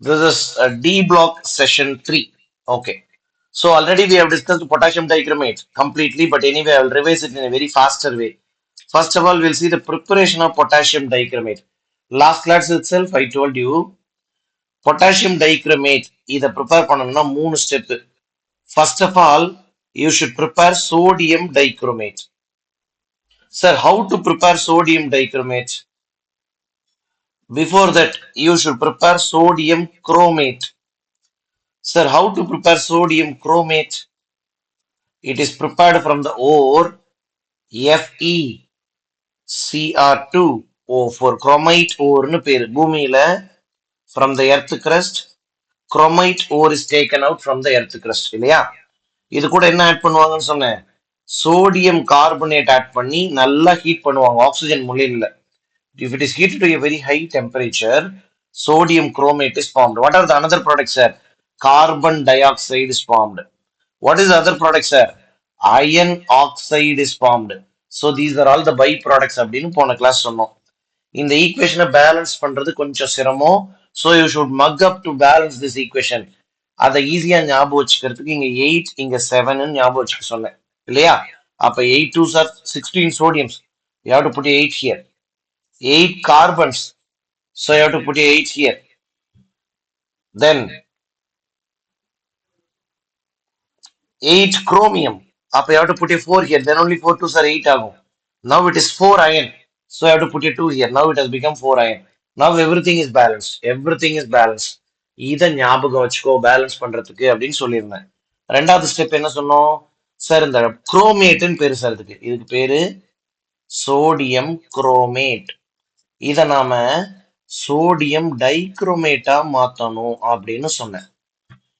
This is D block session 3. Okay. So already we have discussed potassium dichromate completely, but anyway, I will revise it in a very faster way. First of all, we'll see the preparation of potassium dichromate. Last class itself, I told you potassium dichromate இதை prepare பண்ணணும்னா 3 step. First of all, you should prepare sodium dichromate. Sir, how to prepare sodium dichromate? Before that, you should prepare sodium chromate. Sir, how to prepare sodium chromate? It is prepared from the ore FeCr2O for chromite ore னு பேரு பூமியில from the earth crust chromite ore is taken out from the earth crust இல்லையா இது கூட என்ன add பண்ணுவாங்கன்னு சொன்னேன் sodium carbonate add பண்ணி நல்லா ஹீட் பண்ணுவாங்க oxygen மூலியம்ல if it is heated to a very high temperature sodium chromate is formed. What are the another products, sir? Carbon dioxide is formed. What is the other product, sir? Iron oxide is formed. So these are all the byproducts அப்படின்னு போன class சொன்னோம் இந்த ஈக்குவேஷனை balance பண்றது கொஞ்சம் சிரமம் so you should mug up to balance this equation அதை ஈஸியா ஞாபகம் வச்சுக்கிறதுக்கு இங்க 8 இங்க 7 ஞாபகம் வச்சுக்க சொன்னேன் இல்லையா அப்ப 8 2s are 16 sodiums. You have to put 8 here. 8 carbons. So you have to put 8 here. Then 8 chromium. Up you have to put a 4 here. Then only 4 2s are 8 ஆகும். Now it is 4 iron. So I have to put a 2 here. Now it has become 4 iron. Now everything is balanced. Everything is balanced. இதை ஞாபகம் வச்சுக்கோ balance பண்றதுக்கு அப்படின்னு சொல்லியிருந்தேன் ரெண்டாவது step என்ன சொன்னோம் சார் இந்த குரோமேட்னு பேரு சார் இதுக்கு பேரு சோடியம் குரோமேட் இதை நாம சோடியம் டைக்ரோமேட்டா மாத்தணும் அப்படின்னு சொன்னேன்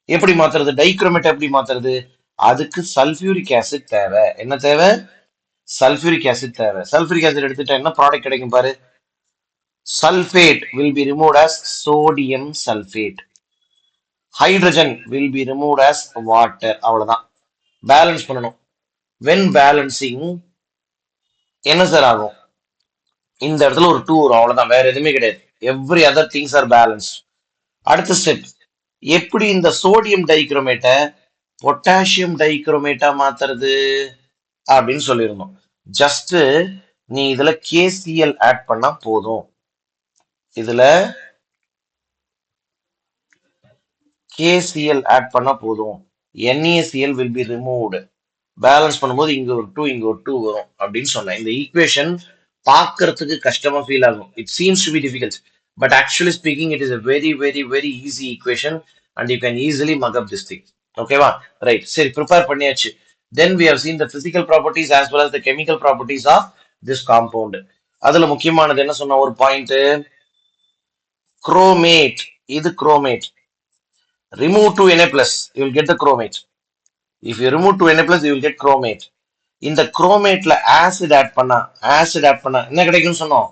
எப்படி மாத்துறது டைக்ரோமேட் எப்படி மாத்துறது அதுக்கு சல்ஃபியூரிக் ஆசிட் தேவை என்ன தேவை சல்ஃபியூரிக் ஆசிட் தேவை சல்ஃபியூரிக் ஆசிட் எடுத்துட்டா என்ன ப்ராடக்ட் கிடைக்கும் பாரு sulfate will be removed as sodium sulfate hydrogen will be removed as water அவ்வளவுதான் பேலன்ஸ் பண்ணணும் when balancing என்ன சார் ஆகும் இந்த இடத்துல ஒரு 2 வரும் அவ்வளவுதான் வேற எதுவுமே கிடையாது every other things are balance அடுத்த ஸ்டெப் எப்படி இந்த சோடியம் டைக்ரோமேட்டை பொட்டாசியம் டைக்ரோமேட்டா மாத்துறது அப்படின்னு சொல்லியிருந்தோம் ஜஸ்ட் நீ இதுல கேசிஎல் ஆட் பண்ணா போதும் இதுல KCl ஆட் பண்ணா போதும் NaCl will be removed balance பண்ணும்போது இங்க ஒரு 2 இங்க ஒரு 2 வரும் அப்படின்னு சொன்னேன் இந்த ஈக்குவேஷன் பார்க்கறதுக்கு கஷ்டமா ஃபீல் ஆகும் it seems to be difficult but actually speaking it is a very very very easy equation and you can easily mug up this thing ஓகேவா ரைட் சரி ப்ரிப்பேர் பண்ணியாச்சு then we have seen the physical properties as well as the chemical properties of this compound அதுல முக்கியமானது என்ன சொன்ன ஒரு point chromate இது chromate remove 2Na plus you will get the chromate if you remove 2Na plus you will get chromate இந்த குரோமேட்ல acid add பண்ணா என்ன கிடைக்கும்னு சொன்னோம்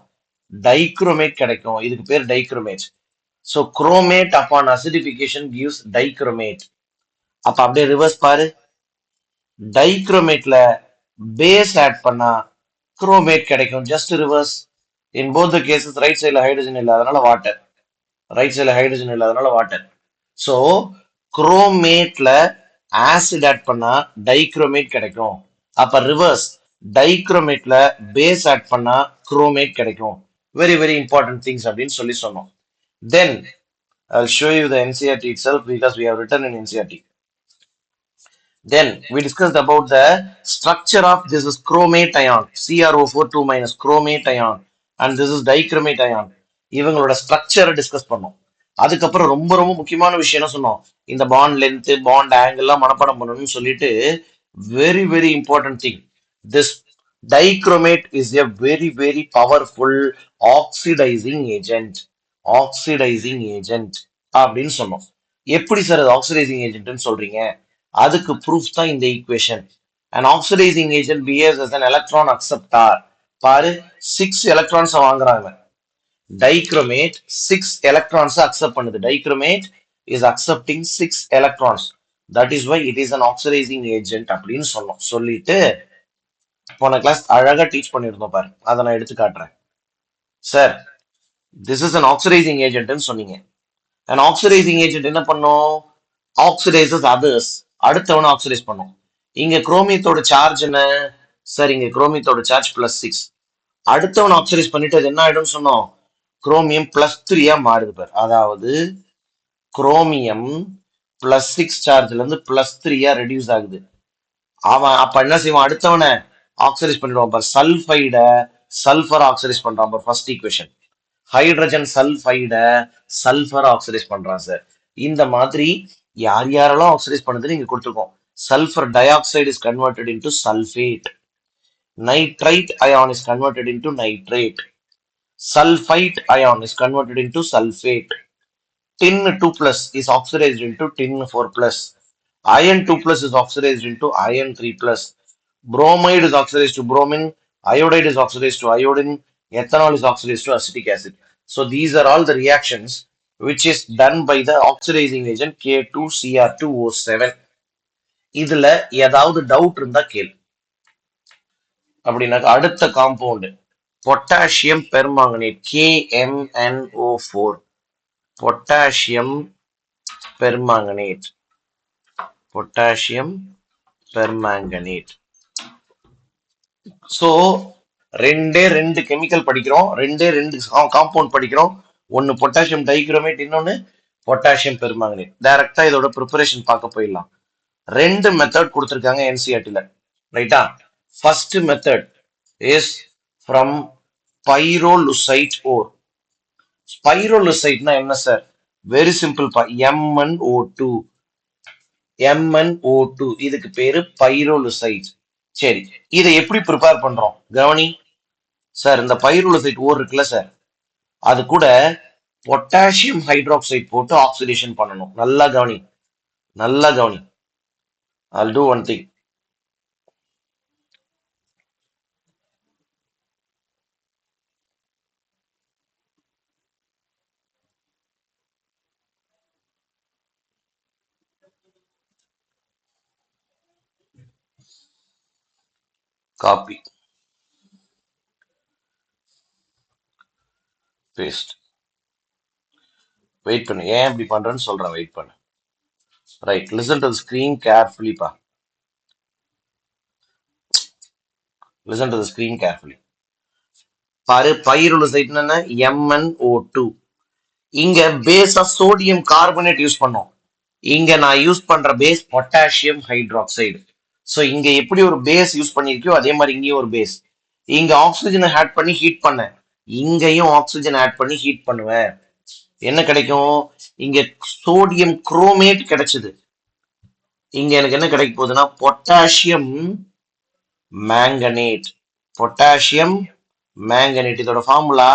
டைக்ரோமேட் கிடைக்கும் இதுக்கு பேர் dichromate so chromate upon acidification gives dichromate அப்ப அப்படியே ரிவர்ஸ் பாரு டைக்ரோமேட்ல பேஸ் ஆட் பண்ணா குரோமேட் கிடைக்கும் just reverse in both the cases right சைடுல ஹைட்ரஜன் இல்ல அதனால வாட்டர் ரைட் சைடுல ஹைட்ரஜன் இல்ல அதனால வாட்டர் ஸோ குரோமேட்ல ஆசிட் ஆட் பண்ணா டைக்ரோமேட் கிடைக்கும் அப்ப ரிவர்ஸ் டைக்ரோமேட்ல பேஸ் ஆட் பண்ணா குரோமேட் கிடைக்கும் வெரி வெரி இம்பார்ட்டன்ட் திங்ஸ் அப்படின்னு சொல்லி சொன்னோம் தென் I'll show you the NCERT itself because we have written in NCERT. Then we discussed about the structure of this is chromate ion CrO4 2 minus chromate ion and this is dichromate ion இவங்களோட ஸ்ட்ரக்சரை discuss பண்ணோம் அதுக்கப்புறம் ரொம்ப ரொம்ப முக்கியமான விஷயம் என்ன சொன்னோம் இந்த பாண்ட் லென்த் பாண்ட் ஆங்கிள் எல்லாம் மனப்பாடம் பண்ணணும்னு சொல்லிட்டு very very important thing this dichromate is a very very powerful oxidising agent அப்படின்னு சொன்னோம் எப்படி சார் அது ஆக்சிடைசிங் ஏஜென்ட்னு சொல்றீங்க அதுக்கு ப்ரூஃப் தான் இந்த equation an oxidizing agent behaves as an electron acceptor பாரு 6 எலக்ட்ரான்ஸ் வாங்குறாங்க dichromate 6 electrons accept பண்ணுது dichromate is accepting 6 electrons that is why it is an oxidizing agent அப்படின்னு சொன்னோம் சொல்லிட்டு போன கிளாஸ் அழகா டீச் பண்ணிருந்தோம் பாரு அதை நான் எடுத்து காட்டுறேன் sir this is an oxidizing agent ன்னு சொன்னீங்க an oxidizing agent என்ன பண்ணும்? Oxidizes others. அடுத்தவனை ஆக்சிடைஸ் பண்ணும். இங்க குரோமியத்தோட சார்ஜ் என்ன? சார் இங்க குரோமியத்தோட சார்ஜ் +6. அடுத்தவன் ஆக்சிடைஸ் பண்ணிட்டு அது என்ன ஆயிடும் சொன்னோம்? குரோமியம் +3 மாறுது பார். அதாவது குரோமியம் +6 சார்ஜ்ல இருந்து +3 ரெடியூஸ் ஆகுது. அவன் அப்ப என்ன செய்வான்? அடுத்தவனை ஆக்சிடைஸ் பண்ணிடுவான் பார். சல்பைட சல்பர் ஆக்சிடைஸ் பண்றான் பார். ஃபர்ஸ்ட் ஈக்குவேஷன் ஹைட்ரஜன் சல்பைட சல்பர் ஆக்சிடைஸ் பண்றான் சார். இந்த மாதிரி யார் யாரெல்லாம் ஆக்சிடைஸ் பண்ணுதுன்னு இங்க கொடுத்துருக்கோம். Sulphur dioxide is converted into sulphate. Nitrite ion is converted into nitrate. Sulfite ion is converted into sulfate. Tin 2 plus is oxidized into tin 4 plus. Iron 2 plus is oxidized into iron 3 plus. Bromide is oxidized to bromine. Iodide is oxidized to iodine. Ethanol is oxidized to acetic acid. So these are all the reactions which is done by the oxidizing agent K2Cr2O7. இதுல ஏதாவது doubt இருந்தா கேள். அப்படின்னாக்க அடுத்த compound potassium permanganate KMnO4. Potassium permanganate. Potassium permanganate. So ரெண்டு chemical படிக்கிறோம், ரெண்டு compound படிக்கிறோம். ஒன்னு பொட்டாசியம் டைக்ரோமேட், இன்னொன்னு பொட்டாசியம் பெர்மாங்கனேட். டைரக்டா இதோட ப்ரிப்பரேஷன் பார்க்க போயிடலாம். ரெண்டு மெத்தட் கொடுத்திருக்காங்க NCERT-ல, ரைட்டா? ஃபர்ஸ்ட் மெத்தட் இஸ் ஃப்ரம் பைரோலுசைட் ஓர். பைரோலுசைட்னா என்ன சார்? வெரி சிம்பிள் பா, MnO2. MnO2 இதுக்கு பேரு பைரோலுசைட். சரி, இதை எப்படி ப்ரிப்பேர் பண்றோம் கவனி சார். இந்த பைரோலுசைட் ஓர் இருக்குல்ல சார், அது கூட பொட்டாசியம் ஹைட்ராக்சைடு போட்டு ஆக்சிடேஷன் பண்ணணும். நல்லா கவனி, நல்லா கவனி. I'll do one thing. Copy, paste. Wait பண்ணு, ஏன் இப்படி பண்றேன்னு சொல்றேன், வெயிட் பண்ணு. Right, listen to the screen carefully பா. Listen to the screen carefully. பாரு, பைரோலுசைட் என்ன? MnO2. இங்க பேஸா சோடியம் கார்பனேட் யூஸ் பண்ணோம். இங்க நான் யூஸ் பண்ற பேஸ் பொட்டாசியம் ஹைட்ராக்சைடு. சோ இங்க எப்படி ஒரு பேஸ் யூஸ் பண்ணிருக்கியோ அதே மாதிரி இங்கேயும் ஒரு பேஸ். இங்க ஆக்சிஜனை ஆட் பண்ணி ஹீட் பண்ண, இங்கேயும் ஆக்சிஜன் ஆட் பண்ணி ஹீட் பண்ணுவேன். என்ன கிடைக்கும்? இங்க சோடியம் குரோமேட் கிடைச்சது. இங்க எனக்கு என்ன கிடைக்க போகுதுன்னா பொட்டாசியம் மேங்கனேட். பொட்டாசியம் மேங்கனேட் இதோட formula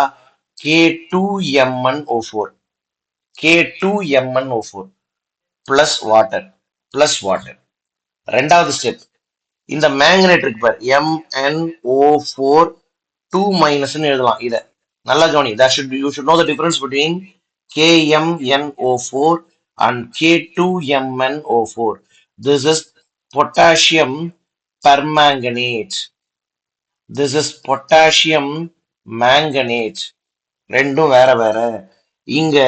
K2MnO4. K2MnO4 plus water, plus water. ரெண்டாவது ஸ்டெப், இந்த மேங்கனேட் இருக்கு பாரு, MnO4 2- எழுதலாம். இத நல்லா கவனி. You should know the difference between KMnO4 and K2MnO4. This is potassium permanganate. This is potassium manganate. ரெண்டும் வேற வேற. இங்க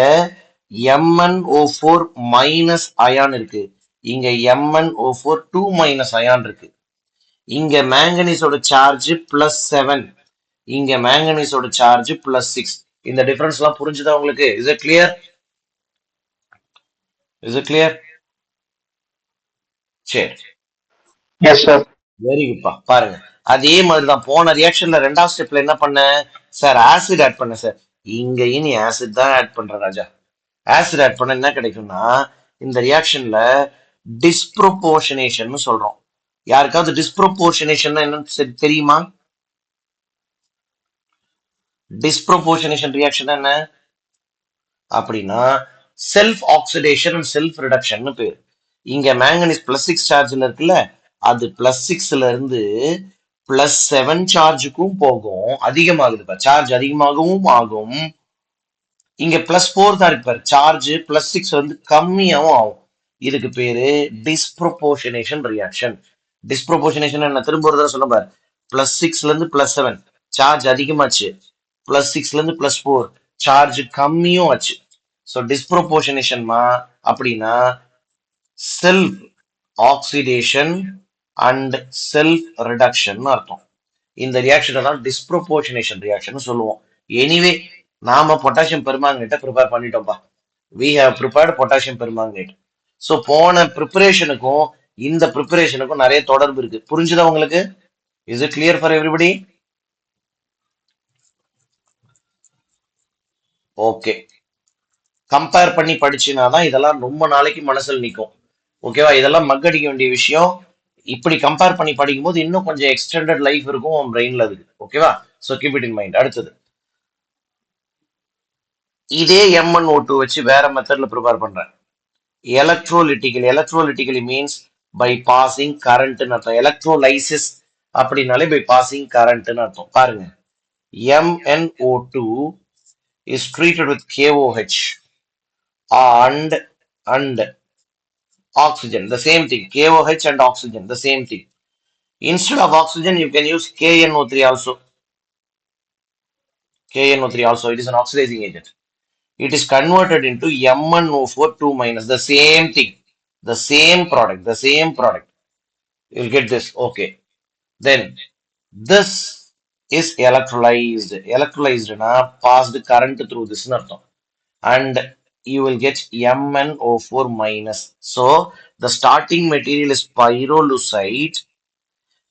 MnO4 மைனஸ் அயான் இருக்கு, இங்க MnO4 2- அயான் இருக்கு. இங்க மேங்கனீஸோட சார்ஜ் +7, இங்க மேங்கனீஸோட சார்ஜ் +6. இந்த டிஃபரன்ஸ் எல்லாம் புரிஞ்சுதா உங்களுக்கு? Is it clear? Is it clear? சரி, எஸ் சார். வெரி குட்பா. பாருங்க, அதே மாதிரிதான் போன ரியாக்ஷன்ல ரெண்டாவது ஸ்டெப்ல என்ன பண்ண சார்? ஆசிட் ஆட் பண்ண சார். இங்கேயும் நீ ஆசிட் தான் ஆட் பண்ற ராஜா. ஆசிட் ஆட் பண்ண என்ன கிடைக்கும்னா, இந்த ரியாக்ஷன்ல டிஸ்ப்ரோபோர்ஷனேஷன் சொல்றோம். யாருக்காவது டிஸ்ப்ரோபோர்ஷனேஷன் என்னன்னு தெரியுமா? டிஸ்ப்ரோபோர்ஷனேஷன் ரியாக்ஷன் என்ன அப்படின்னா self oxidation and self reduction பேர். இங்க மேங்கனீஸ் +6 சார்ஜ்ல இருக்குல்ல, அது +6ல இருந்து +7 சார்ஜுக்கும் போகும், அதிகமாகுது. சார்ஜ் அதிகமாகவும் ஆகும். இங்க +4 தான் இருக்கு பாரு, சார்ஜ் +6 வந்து கம்மியாகவும் ஆகும். இதுக்கு பேரு டிஸ்ப்ரோபோர்ஷனேஷன் ரியாக்ஷன். டிஸ்ப்ரோபோர்ஷனேஷன் என்ன? திரும்ப ஒரு தடவை சொல்ல பாரு. +6ல இருந்து +7 சார்ஜ் அதிகமாச்சு, +6ல இருந்து +4 சார்ஜ் கம்மியும் ஆச்சு. ஸோ டிஸ்ப்ரொபோர்ஷனேஷன்மா அப்படின்னா self oxidation and self reduction அர்த்தம். இந்த ரியாக்ஷனை தான் டிஸ்ப்ரொபோர்ஷனேஷன் ரியாக்ஷன் சொல்லுவோம். எனிவே நாம பொட்டாசியம் பெர்மாங்கனேட்டை ப்ரிப்பேர் பண்ணிட்டோம்ப்பா. We have prepared potassium permanganate. So போன ப்ரிப்பரேஷனுக்கும் இந்த ப்ரிப்பரேஷனுக்கும் நிறைய தொடர்பு இருக்கு. புரிஞ்சுதா உங்களுக்கு? Is it clear for everybody? Okay. Compare பண்ணி படிச்சுனாதான் இதெல்லாம் ரொம்ப நாளைக்கு மனசுல நிற்கும். ஓகேவா? இதெல்லாம் மக்கடிக்க வேண்டிய விஷயம். இப்படி கம்பேர் பண்ணி படிக்கும்போது இன்னும் கொஞ்சம் எக்ஸ்டெண்டட் லைஃப் இருக்கும் பிரெயின்ல அதுக்கு. ஓகேவா? So keep it in mind. அடுத்தது இதே MnO2 வச்சு வேற மெத்தட்ல ப்ரிப்பேர் பண்றேன். எலக்ட்ரோலிட்டிக்கலி மீன்ஸ் பை பாசிங் கரண்ட்னு அர்த்தம். எலக்ட்ரோலைசிஸ் அப்படின்னாலே பை பாசிங் கரண்ட்னு அர்த்தம். பாருங்க, MnO2 is treated with KOH and oxygen, the same thing. KOH and oxygen, the same thing. Instead of oxygen, you can use KNO3 also. KNO3 also, it is an oxidizing agent. It is converted into MnO4 2 minus, the same thing, the same product, the same product. You'll get this. Okay. Then this is electrolyzed. Electrolyzed na passed current through this nartham. And you will get MnO4 minus. So the starting material is pyrolusite.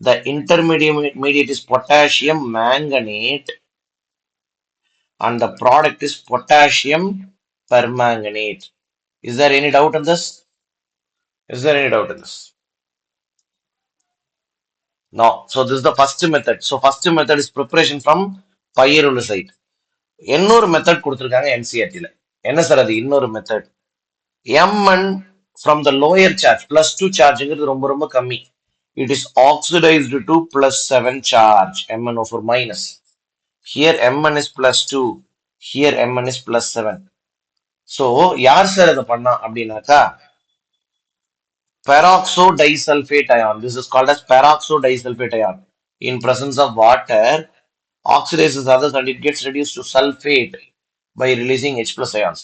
The intermediate is potassium manganate, and the product is potassium permanganate. Is there any doubt in this? Is there any doubt in this? No. So this is the first method. So first method is preparation from pyrolusite. இன்னொரு method கொடுத்துருக்காங்க NCERT-ல. என்ன sir அது இன்னொரு method? Mn from the lower charge, +2 சார்ஜ்ங்கிறது ரொம்ப ரொம்ப கம்மி. It is oxidized to +7 charge, MnO4 minus. Here Mn is +2, here Mn is +7. So யார் sir இதை பண்ணா அப்படின்னாக்கா peroxodisulfate ion. This is called as peroxodisulfate ion. In presence of water, oxidizes others and it gets reduced to sulfate by releasing H plus ions.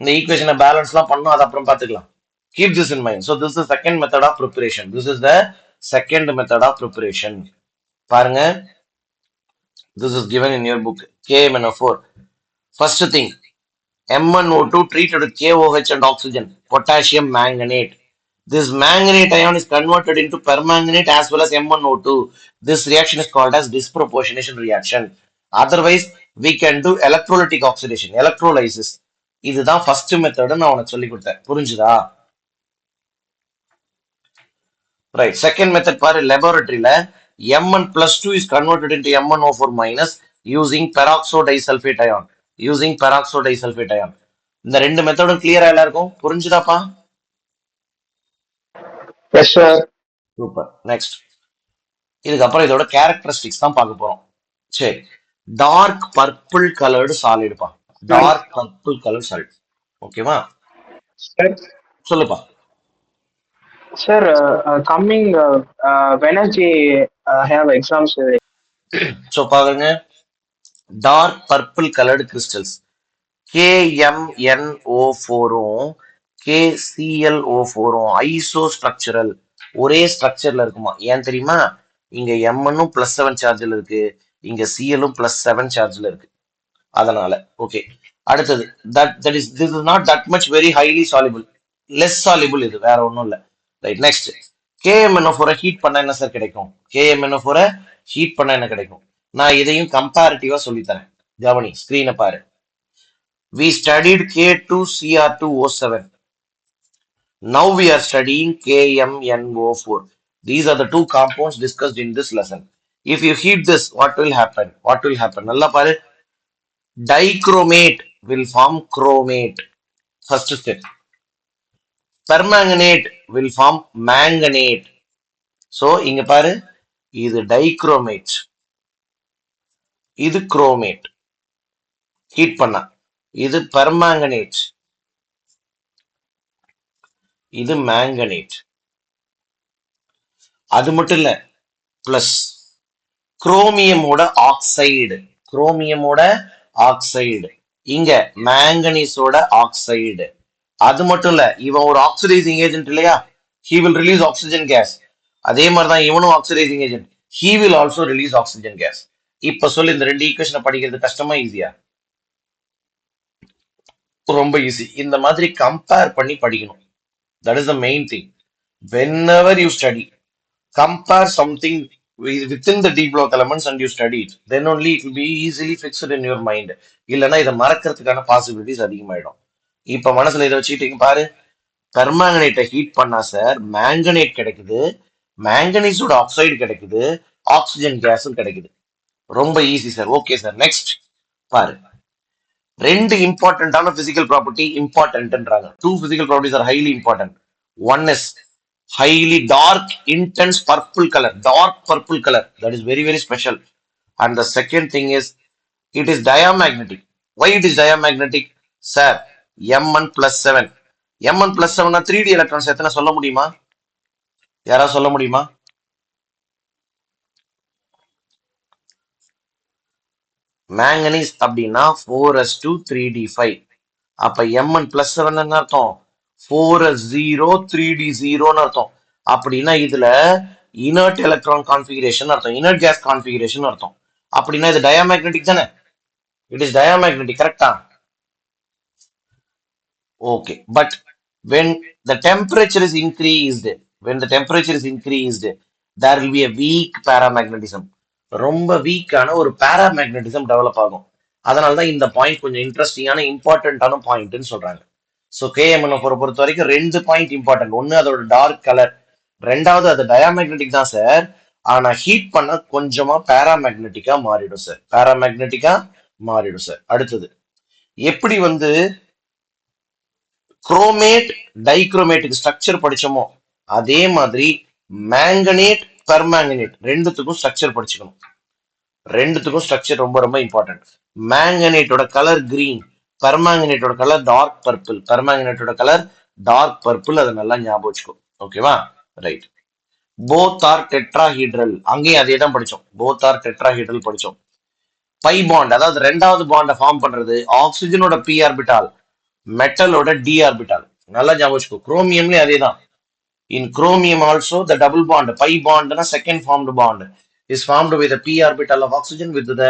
இந்த ஈக்குவேஷனை பேலன்ஸ்லாம் பண்ணோம், அது அப்புறம் பார்த்துக்கலாம். Keep this in mind. So this is the second method of preparation. This is the second method of preparation. பாருங்க, this is given in your book KMnO4. First thing, MnO2 treated with KOH and oxygen, potassium manganate. This manganate ion is converted into permanganate as well as MnO2. This reaction is called as disproportionation reaction. Otherwise, we can do electrolytic oxidation, electrolysis. இதுதான் first method நான் உனக்கு சொல்லி கொடுத்தேன். புரிஞ்சுதா? Right. Second method பாரு, லெபார்டரியில Mn+2 is converted into MnO4 minus using peroxodisulfate ion. Using peroxodisulfate ion. இந்த ரெண்டு மெத்தடும் கிளியரா எல்லாருக்கும் புரிஞ்சுதாப்பா? Yes, sir. சூப்பர். நெக்ஸ்ட், இதுக்கப்புறம் இதோட கேரக்டரிஸ்டிக்ஸ் தான் பார்க்க போறோம். சரி, டார்க் பர்பிள் கலர்டு சாலிடுப்பா. Dark purple colour solid. ஓகேவா? Sir, சொல்லுப்பா. sir, coming Wednesday, I have exams. So பாருங்க, டார்க் பர்பிள் கலர்டு கிறிஸ்டல்ஸ் KMnO4ம் KClO4ம் ஐசோ ஸ்ட்ரக்சரல், ஒரே ஸ்ட்ரக்சர்ல இருக்குமா. ஏன் தெரியுமா? இங்க Mனும் +7 சார்ஜ்ல இருக்கு, இங்க Clம் +7 சார்ஜ்ல இருக்கு. அதனால ஓகே. அடுத்தது, this is not that much very highly soluble, less soluble. இது வேற ஒன்றும் இல்லை. ரைட். நெக்ஸ்ட், KMnO4 ஹீட் பண்ண என்ன சார் கிடைக்கும்? KMnO4 ஹீட் பண்ண என்ன கிடைக்கும்? நான் இதையும் கம்பேரிட்டிவா சொல்லித்தரேன். கவனி, ஸ்கிரீனை பாரு. We studied K2Cr2O7. Now we are studying KMnO4. These are the two compounds discussed in this lesson. If you heat this, what will happen? What will happen? நல்லா பாரு. Dichromate will form chromate. First step. Permanganate will form manganate. So இங்க பாரு, இது dichromate, இது chromate. Heat பண்ணா இது permanganate, இது manganate. அது மட்டும் இல்ல, பிளஸ் குரோமியமோட ஆக்சைடு, குரோமியமோட ஆக்சைடு இங்க மேங்கனீஸோட ஆக்சைடு. அது மட்டும் இல்ல, இவன் ஒரு ஆக்சிடைசிங் ஏஜென்ட் இல்லையா, he will release oxygen gas. அதே மாதிரி தான் இவனும் oxidising agent, he will also release oxygen gas. இப்ப சொல்லு, இந்த ரெண்டு ஈக்குவேஷனை படிக்கிறது கஷ்டமா ஈஸியா? ரொம்ப ஈஸி. இந்த மாதிரி கம்பேர் பண்ணி படிக்கணும். That is the main thing. whenever you study, compare something within the D block elements and you study it, then only it will be easily fixed in your mind. இல்லைன்னா இதை மறக்கிறதுக்கான possibilities அதிகமாயிடும். இப்ப மனசுல இதை வச்சுக்கிட்டீங்க பாரு, பெர்மாங்கனேட்டை ஹீட் பண்ணா sir manganate கிடைக்குது, மேங்கனீஸோட ஆக்சைடு கிடைக்குது, ஆக்சிஜன் கேஸும் கிடைக்குது. ரொம்ப easy sir. Okay sir, next பாரு. ரெண்டு இம்பார்ட்டன்டான பிசிக்கல் ப்ராப்பர்ட்டி இம்பார்ட்டன்ட்ன்றாங்க. Two physical properties are highly important. One is highly dark intense purple color, dark purple color, that is very very special. And the second thing is it is diamagnetic. Why it is diamagnetic? Sir, m1 plus 7, m1 plus 7 3d electrons எத்தனை சொல்ல முடியுமா? யாராவது சொல்ல முடியுமா? Manganese அப்படின்னா 4s2 3d5. அப்ப m1 plus 7 என்ன அர்த்தம்? 4s0 3d0 அர்த்தம். அப்படின்னா இதுல இனர்ட் எலக்ட்ரான் கான்ஃபிகரேஷன் அர்த்தம், இனர்ட் கேஸ் கான்ஃபிகரேஷன் அர்த்தம். அப்படின்னா இது டயாமேக்னெட்டிக் தானே? இட் இஸ் டயாமேக்னெட்டிக், கரெக்டா? Okay, but when the temperature is increased, when the temperature is increased, there will be a weak paramagnetism. ரொம்ப வீக்கான ஒரு பாராமேக்னட்டிசம் டெவலப் ஆகும். அதனால தான் இந்த பாயிண்ட் கொஞ்சம் இன்ட்ரெஸ்டிங்கான இம்பார்ட்டன்டான பாயிண்ட்னு சொல்றாங்க. ஸோ கேஎம்என்எஃப் பொறுத்த வரைக்கும் ரெண்டு பாயிண்ட் இம்பார்ட்டன்ட். ஒன்னு அதோட டார்க் கலர், ரெண்டாவது அது டயாமேக்னெட்டிக் தான் சார், ஆனா ஹீட் பண்ண கொஞ்சமா பாராமேக்னெட்டிக்கா மாறிடும் சார், பாராமேக்னெட்டிக்கா மாறிடும் சார். அடுத்தது எப்படி வந்து குரோமேட் டைக்ரோமேட்டுக்கு ஸ்ட்ரக்சர் படிச்சோமோ அதே மாதிரி மேங்கனேட் பெர்மேங்கனேட் ரெண்டுத்துக்கும் ஸ்ட்ரக்சர் படிச்சுக்கணும். ரெண்டுத்துக்கும் ஸ்ட்ரக்சர் ரொம்ப ரொம்ப இம்பார்ட்டன்ட். மேங்கனேட்டோட கலர் கிரீன், பெர்மேங்கனேட்டோட கலர் டார்க் பர்பிள், பெர்மேங்கனேட்டோட கலர் டார்க் பர்பிள், அதை நல்லா ஞாபகம் வச்சுக்கோ. ஓகேவா? ரைட். போத் ஆர் டெட்ராஹீட்ரல், அங்கேயும் அதே தான் படிச்சோம், போத் ஆர் டெட்ராஹீட்ரல் படிச்சோம். பை பாண்ட், அதாவது ரெண்டாவது பாண்டை ஃபார்ம் பண்றது ஆக்சிஜனோட பி ஆர்பிட்டால், மெட்டலோட டி ஆர்பிட்டால். நல்லா ஞாபகம் வச்சுக்கோ. குரோமியம்லயும் அதே தான். In chromium also the double bond, pi bond na second formed bond is formed with the p orbital of oxygen with the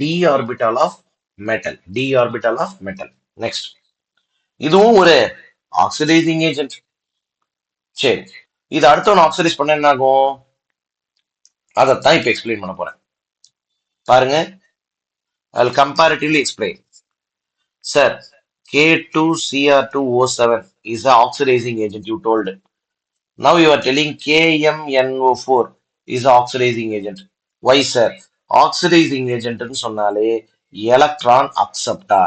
d orbital of metal, d orbital of metal. Next, இதுவும் ஒரு oxidising agent. சரி, இது அடுத்தவன் oxidise பண்ண என்ன ஆகும், அதைத்தான் இப்ப எக்ஸ்பிளைன் பண்ண போறேன். பாருங்க, I'll comparatively explain. Sir, K2Cr2O7 is an oxidizing agent, you told. Now you are telling KMNO4 is an oxidizing agent. Why, sir? Oxidizing agent ன்னு சொன்னாலே electron acceptor.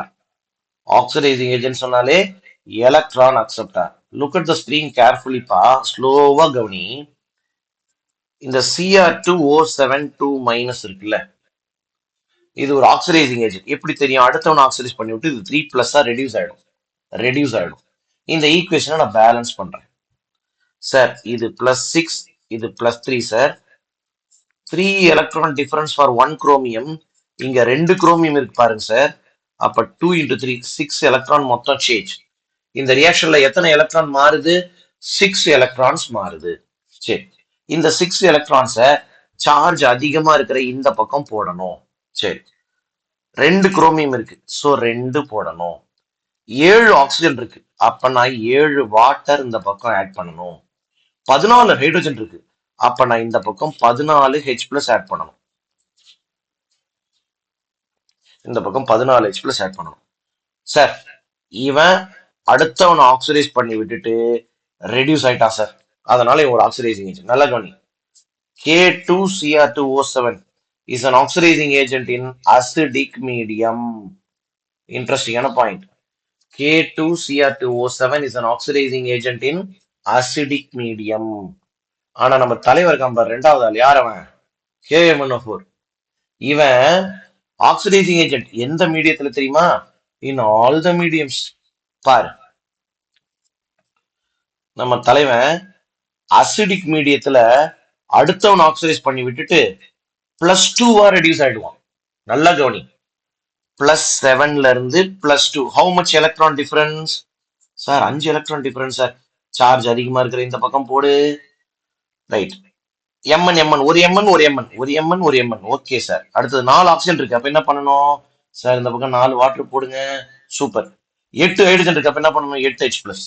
Oxidizing agent சொன்னாலே electron acceptor. Look at the screen carefully பா, ஸ்லோவா கவனி. இந்த Cr2O7 2- இருக்குல்ல, இது ஒரு ஆக்சிடைசிங் ஏஜென்ட். எப்படி தெரியும்? அடுத்தவன் ஆக்சிடைஸ் பண்ணி விட்டு இது 3+ ரெடியூஸ் ஆயிடும், ரெடியூஸ் ஆயிடும். இந்த ஈக்குவேஷனை நான் பேலன்ஸ் பண்றேன். சார் இது +6, இது +3 sir. 3 electron difference for 1 chromium. இங்க 2 குரோமியம் இருக்கு பாருங்க சார். அப்ப 2 × 3 6 எலக்ட்ரான் மொத்தம் சேஞ்ச். இந்த ரியாக்ஷன்ல எத்தனை எலக்ட்ரான் மாறுது? 6 எலக்ட்ரான்ஸ் மாறுது. சரி, இந்த 6 எலக்ட்ரான்ஸை சார்ஜ் அதிகமா இருக்கிற இந்த பக்கம் போடணும். சரி, 2 குரோமியம் இருக்கு, சோ 2 போடணும். 7 ஆக்சிஜன் இருக்கு, அப்ப நான் 7 வாட்டர் இந்த பக்கம் ஆட் பண்ணணும். 14 ஹைட்ரோஜன் இருக்கு, அப்ப நான் இந்த பக்கம் 14 H+ ஆட் பண்ணணும். இந்த பக்கம் 14 H+ ஆட் பண்ணணும். சார், இவன் அடுத்தவன் ஆக்சிடைஸ் பண்ணி விட்டுட்டு ரெடியூஸ் ஆயிட்டான் சார், அதனால இவன் ஒரு ஆக்சிடைசிங் ஏஜென்ட். நல்லா கவனி. K2Cr2O7 is an oxidizing agent in acidic medium. Interesting point. K2Cr2O7 is an oxidizing agent in acidic medium. ஆனா நம்ம தலைவர் கம்பர் ரெண்டாவது ஆள் யார்? அவன் KMNO4. இவன் ஆக்சிடைசிங் ஏஜென்ட் எந்த மீடியத்துல தெரியுமா? In all the mediums. பாரு, நம்ம தலைவன் அசிடிக் மீடியத்துல அடுத்தவன் ஆக்சிடைஸ் பண்ணி விட்டுட்டு +2 ரெடியூஸ் ஆயிடுவான். நல்லா கவனி. +7ல இருந்து +2. How much electron difference? Sir 5 electron difference sir. Charge அதிகமா இருக்கிற இந்த பக்கம் போடு. ரைட். mn mn ஒரு mn ஒரு mn ஒரு mn ஒரு mn. Okay sir. அடுத்தது 4 ஆக்சிஜன் இருக்கு. அப்ப என்ன பண்ணணும் சார்? இந்த பக்கம் 4 வாட்டர் போடுங்க. சூப்பர். 8 ஹைட்ரஜன் இருக்கு. அப்ப என்ன பண்ணணும்? 8H+.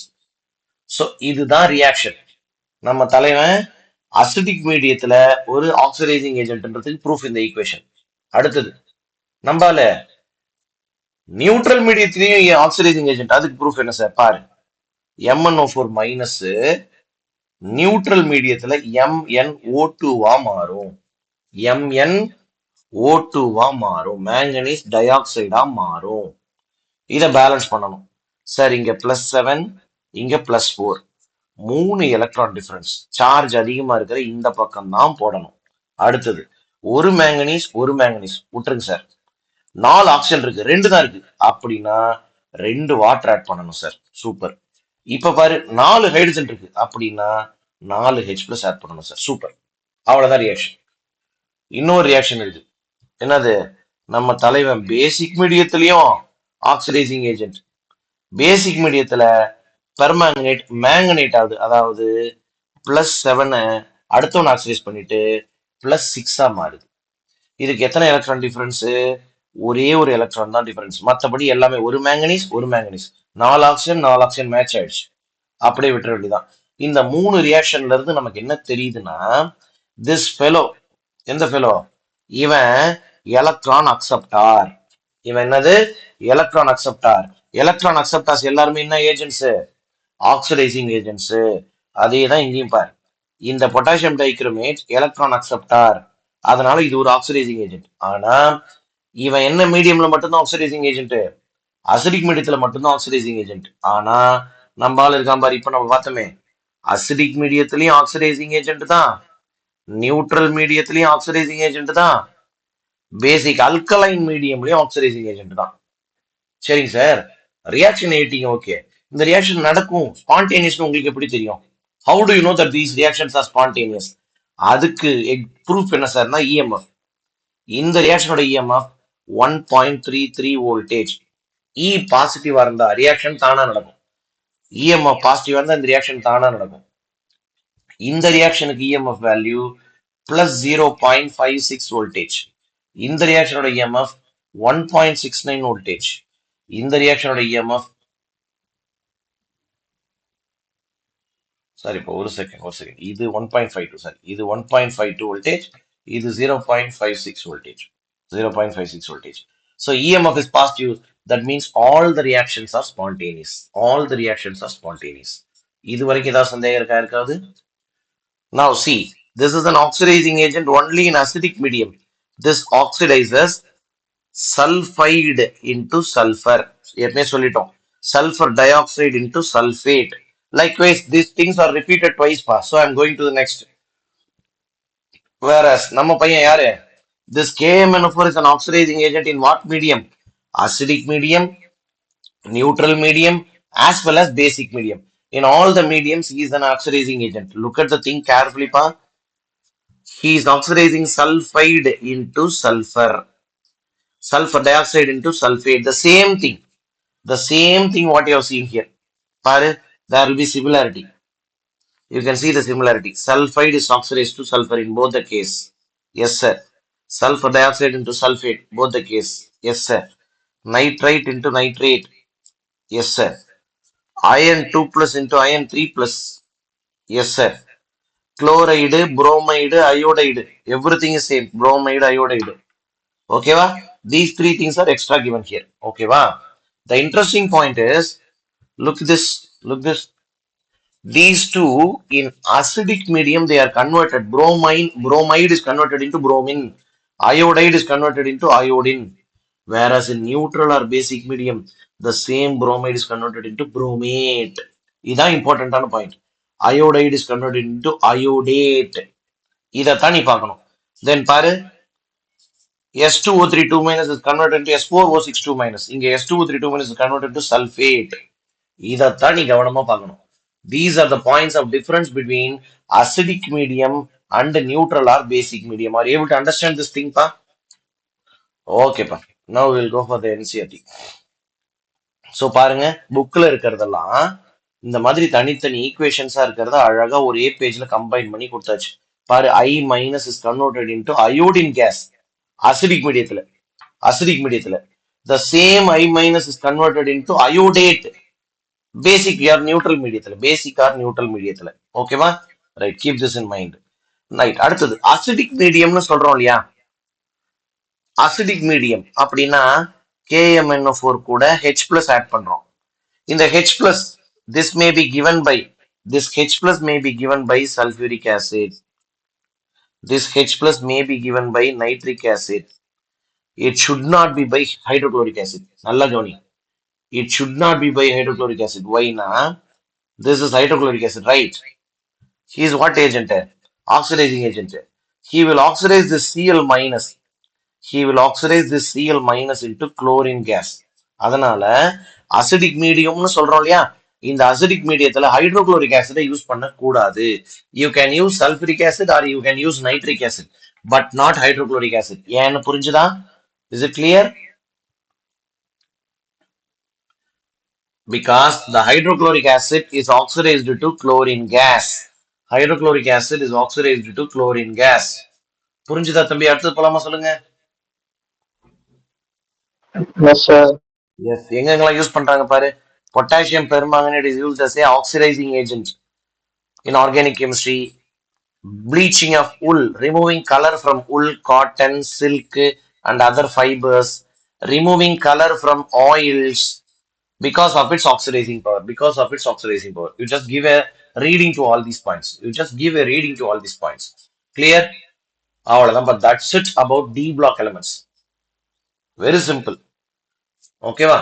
சோ இதுதான் ரியாக்ஷன். நம்ம தலைவன் அசிடிக் மீடியத்துல ஒரு ஆக்சிடைசிங் ஏஜென்ட்ன்றதுக்கு ப்ரூஃப் இந்த ஈக்குவேஷன். அடுத்தது நம்பால நியூட்ரல் மீடியத்திலையும் ஆக்சிடைசிங் ஏஜென்ட், அதுக்கு ப்ரூஃப் என்ன சார்? பாரு, MnO4 மைனஸ் நியூட்ரல் மீடியத்துல MnO2வா மாறும். MnO2வா மாறும். மேங்கனீஸ் டை ஆக்சைடா மாறும். இத பேலன்ஸ் பண்ணணும் சார். இங்க +7, இங்க +4. 3 எலக்ட்ரான் டிஃபரன்ஸ். சார்ஜ் அதிகமா இருக்கிற இந்த பக்கம் தான் போடணும். அடுத்தது ஒரு மேங்கனீஸ் ஒரு மேங்கனீஸ் விட்டுருங்க சார். 4 ஆக்சிஜன் இருக்கு, 2 தான் இருக்கு. அப்படின்னா 2 வாட்டர் ஆட் பண்ணணும் சார். சூப்பர். இப்ப பாரு, 4 ஹைட்ரஜன் இருக்கு. அப்படின்னா 4H+ ஆட் பண்ணணும் சார். சூப்பர். அவ்வளவுதான் ரியாக்ஷன். இன்னொரு ரியாக்ஷன் இருக்கு. என்னது? நம்ம தலைவன் பேசிக் மீடியத்திலையும் ஆக்சிடைசிங் ஏஜென்ட். பேசிக் மீடியத்துல பெர்மாங்கனேட் மேங்கனேட் ஆகுது. அதாவது +7 அடுத்தவன் ஆக்சிடைஸ் பண்ணிட்டு +6 மாறுது. இதுக்கு எத்தனை எலக்ட்ரான் டிஃபரன்ஸ்? ஒரே ஒரு எலக்ட்ரான் தான் டிஃபரன்ஸ். மற்றபடி எல்லாமே ஒரு மேங்கனீஸ் ஒரு மேங்கனீஸ். 4 ஆக்சிஜன் 4 ஆக்சிஜன் மேட்ச் ஆயிடுச்சு. அப்படியே விட்டுற வேண்டியதான். இந்த 3 ரியாக்ஷன்ல இருந்து நமக்கு என்ன தெரியுதுன்னா, திஸ் ஃபெலோ, எந்த ஃபெலோ? இவன் எலக்ட்ரான் அக்செப்டார். இவன் என்னது? Electron acceptor. எலக்ட்ரான் அக்செப்டார்ஸ் எல்லாருமே என்ன ஏஜென்ட்ஸ்? Oxidising agents. அதே தான் இங்கேயும் பாரு. இந்த பொட்டாசியம் டைக்ரோமேட் எலக்ட்ரான் அக்செப்டார். அதனால இது ஒரு ஆக்சிடைசிங் ஏஜென்ட். ஆனா இவன் என்ன மீடியம்ல மட்டும்தான் ஆக்சிடைசிங் ஏஜென்ட்? அசிடிக் மீடியத்துல மட்டும்தான் ஆக்சிடைசிங் ஏஜென்ட். ஆனா நம்ம ஆள் இருக்கான் பாரு, இப்ப நம்ம பார்த்தோமே, அசிடிக் மீடியத்திலயும் ஆக்சிடைசிங் ஏஜென்ட் தான், நியூட்ரல் மீடியத்திலயும் ஆக்சிடைசிங் ஏஜென்ட் தான், பேசிக் அல்கலைன் மீடியம்லயும் ஆக்சிடைசிங் ஏஜென்ட் தான். சரிங்க சார். ரியாக்ஷன் ஏட்டிங்க. ஓகே. இந்த ரியாக்ஷன் நடக்கும் ஸ்பான்டேனியஸ் உங்களுக்கு எப்படி தெரியும்? How do you know that these reactions are spontaneous? அதுக்கு ப்ரூஃப் என்ன சார்னா இஎம்எஃப். இந்த ரியாக்ஷனோட இஎம்எஃப் 1.33 வோல்டேஜ். இ பாசிட்டிவா இருந்தா ரியாக்ஷன் தானா நடக்கும். இஎம்எஃப் பாசிட்டிவா இருந்தா இந்த ரியாக்ஷன் தானா நடக்கும். இந்த ரியாக்ஷனுக்கு இஎம்எஃப் வேல்யூ +0.56 வோல்டேஜ். இந்த ரியாக்ஷனோட இஎம்எஃப் 1.69 வோல்டேஜ். இந்த ரியாக்ஷனோட இஎம்எஃப், சார் இப்போ ஒரு செகண்ட், இது 1.52 சார், இது 1.52 வோல்டேஜ், இது 0.56 voltage. 0.56 voltage. So EMF is positive. That means all the reactions are spontaneous. All the reactions are spontaneous. இது வரைக்கும் ஏதாவது சந்தேகம் இருக்கா? இருக்காது. Now see, this is an oxidizing agent only in acidic medium. This oxidizes sulfide into sulfur. ஏற்கனவே சொல்லிட்டோம். Sulfur dioxide into sulfate. Likewise, these things are repeated twice past. So I'm going to the next. Whereas நம்ம பையன் யாரு? This KMnO4 is an oxidizing agent in what medium? Acidic medium, neutral medium, as well as basic medium. In all the mediums, he is an oxidizing agent. Look at the thing carefully, pa. He is oxidizing sulfide into sulfur. Sulfur dioxide into sulfate. The same thing. The same thing what you have seen here. Pare, there will be similarity. You can see the similarity. Sulfide is oxidized to sulfur in both the case. Yes, sir. Sulfur dioxide into sulfate, both the case. Yes, sir. Nitrite into nitrate. Yes, sir. Iron 2 plus into iron 3 plus. Yes, sir. Chloride, bromide, iodide. Everything is same. Bromide, iodide. Okay, va? These three things are extra given here. Okay, va? The interesting point is, look this. Look this. These two in acidic medium they are converted. Bromide is converted into bromine. Iodide is converted into iodine. Whereas in neutral or basic medium, the same bromide is converted into bromate. இதான் இம்பார்ட்டன்டான point. Iodide is converted into iodate. இதைத்தான் நீ பார்க்கணும். Then பாரு, S2O32 minus is converted into S4O62 minus. இங்க S2O32 minus is converted to sulfate. இதைத்தான் நீ கவனமா பார்க்கணும். These are the points of difference between acidic medium and neutral or basic medium. Are you able to understand this thing, pa? Okay, pa. Now we'll go for the NCERT. So பாருங்க புக்ல இருக்கிறதெல்லாம் இந்த மாதிரி தனித்தனி ஈக்குவேஷன்ஸா இருக்கிறத அழகா ஒரு பேஜ்ல கம்பைன் பண்ணி கொடுத்தாச்சு. பாரு, I minus is converted into iodine gas. Acidic மீடியத்துல அசிடிக் மீடியத்துல the same I minus is converted into iodate basic or neutral மீடியத்துல ஓகேவா? Right, keep this in mind. Right, அடுத்தது அசிடிக் மீடியம்னு சொல்றோம் இல்லையா? அசிடிக் மீடியம் அப்படின்னா KMnO4 கூட H பிளஸ் ஆட் பண்றோம். இந்த H plus, this may be given by, this H plus may be given by sulfuric acid. This H plus may be given by nitric acid. It should not be by hydrochloric acid. Nalla Johnny. It should not be by hydrochloric acid. Why na? This is hydrochloric acid, right? He is what agent? Oxidizing agent. He will oxidize this Cl minus. He will oxidize this Cl minus into chlorine gas. அதனால acidic மீடியம்னு சொல்றோம் இல்லையா? இந்த acidic மீடியத்துல hydrochloric ஆசிடை use பண்ண கூடாது. You can use sulphuric acid are you can use nitric acid, but not hydrochloric acid. ஏன்னு புரிஞ்சுதா? Is it clear? Because the hydrochloric acid is oxidized to chlorine gas. Hydrochloric acid is oxidized to chlorine gas. புரிஞ்சுதா தம்பி? அடுத்தது போலாமா சொல்லுங்க. Yes, sir. S, எங்கெங்கெல்லாம் use பண்றாங்க பாரு. Potassium permanganate is used as a oxidizing agent in organic chemistry. Bleaching of wool, removing color from wool, cotton, silk and other fibers. Removing color from oils because of its oxidizing power. Because of its oxidizing power. You just give a reading to all these points. You just give a reading to all these points. Clear? அவ்வளவுதான். But that's it about D block elements. Very simple. ஓகேவா?